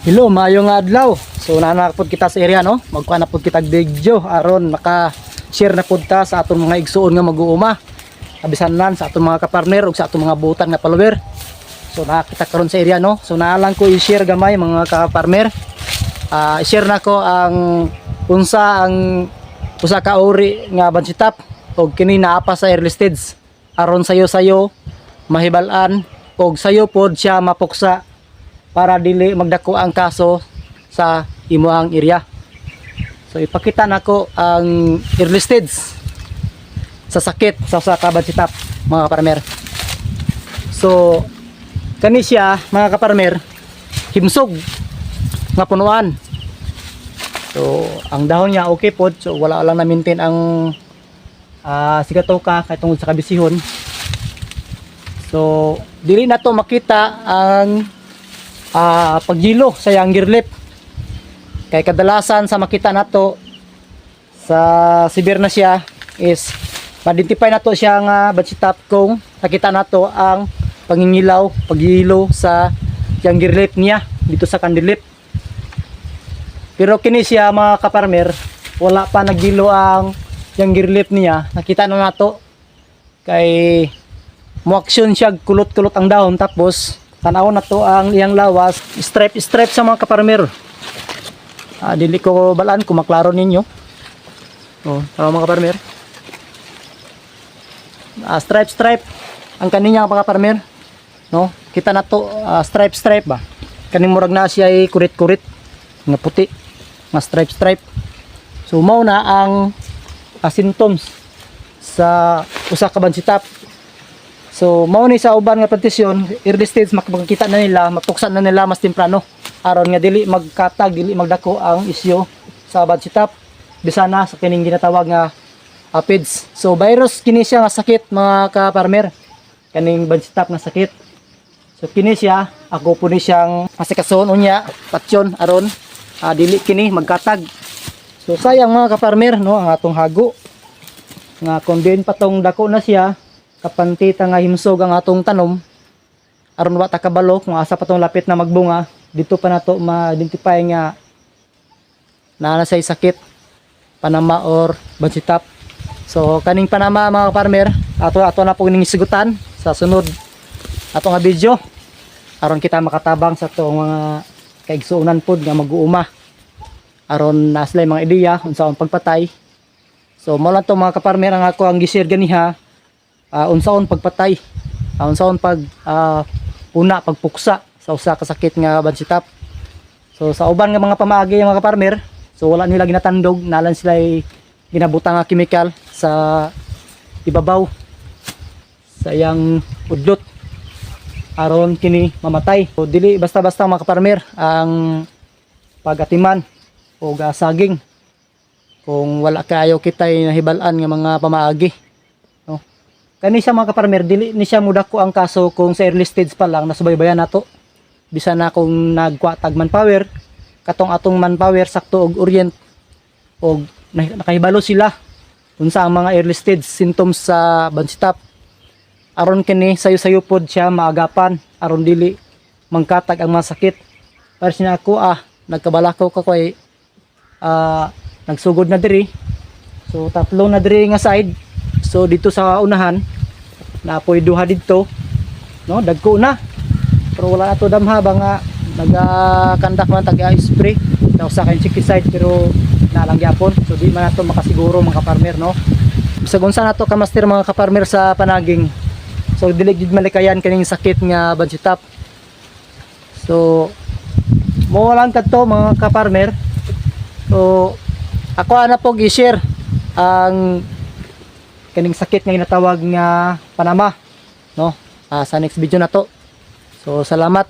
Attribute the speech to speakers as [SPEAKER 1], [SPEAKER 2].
[SPEAKER 1] Hello, maayong adlaw. So nanakapod kita sa area no. Magkuha na pod kita video aron maka-share na pod ta sa aton mga igsuon nga mag-uuma. Kabisanan sa aton mga ka-farmer ug sa aton mga butan nga follower. So nakita karon sa area no. So naalang ko i-share gamay mga ka-farmer. I-share na ko ang unsa ang usa ka uri nga bansitap ug kini naapa sa early stage aron sayo-sayo mahibal-an ug sayo pod siya mapuksa para dili magdako ang kaso sa imuhang area. So ipakita nako ang early stage sa sakit sa usa ka bansitap mga kaparmer. So kani siya mga kaparmer himsog nga punuan. So ang dahon niya okay pod, so wala lang na maintain ang sigatoka kay tungod sa kabisihon. So dili na to makita ang pagyilo sa younger leaf kay kadalasan sa makita nato sa severe na siya is ma-identify nato siya nga bansitap kung nakita nato ang pangingilaw pagyilo sa younger leaf niya dito sa candle leaf. Pero kini siya mga kaparmer wala pa naggilo ang younger leaf niya, nakita na nato kay muaksyon siya kulot-kulot ang dahon tapos tanaw na to ang iyang lawas stripe sa mga kaparmer. Dili ko balaan kung maklaro ninyo mga kaparmer. Stripe ang kaninya mga kaparmer no, kita na to stripe ba kaning murag na siya ay kurit nga puti nga stripe. So mao na ang symptoms sa usa ka bansitap. So mao ni sa uban nga plantasyon early stage makikita na nila mapuksan na nila mas temprano aron nga dili magkatag dili magdako ang isyu sa bansitap bisana sa kining ginatawag nga aphids. So virus kini siya nga sakit mga ka-farmer, kaning bansitap nga sakit. So kini siya ako po ni siyang asikason unya patyon aron dili kini magkatag. So sayang mga ka-farmer no ang atong hago nga kung din patong dako na siya kapantita nga himsog ang atong tanom aron wa ta kabalo kung asa patong lapit na magbunga dito pa nato ma-identify nga naa say sakit panama or bansitap. So kaning panama mga farmer ato na po ning sigutan sa sunod ato nga video aron kita makatabang sa atong mga kaigsuonan pod nga mag-uuma aron naslay mga ideya unsaon pagpatay. So mo lang to mga ka-farmer ang ako ang gi-share ganiha. Unsaon pagpatay, unsaon pagpuksa sa usa ka sakit nga bansitap. So sa uban nga mga pamaagi mga ka-farmer, so wala nila ginatandog, nalan sila ginabutang nga chemical sa ibabaw sa iyang udlot aron kini mamatay. So dili basta-basta mga ka-farmer ang pagatiman o saging kung wala kayo kitay nahibalan nga mga pamaagi. Kani siya mga ka-farmer dili ni siya mudako ang kaso kung sa early stage pa lang nasubaybayan nato bisan na kung nagkwatag manpower katong atong manpower sakto og orient og nakahibalo sila unsa ang mga early stage symptoms sa bansitap aron kini sayo-sayo pod siya maagapan aron dili mangkatag ang mga sakit. Para siya ako nagkabalakaw ka kay nagsugod na diri, so tatlo na diri nga side. So dito sa unahan na apoy duha dito no dagko na pero wala ato damha ba nga nagakandak man tag-spray na usa ka insecticide pero nalang gyapon. So di man nato makasiguro mga ka-farmer no bisag unsa nato ka master mga ka-farmer sa panaging. So dili gid malikayan kaning sakit nga bansitap. So mo lang kadto mga ka-farmer. So ako ana po gi-share ang kaning sakit nga ginatawag nga panama no sa next video na to. So salamat.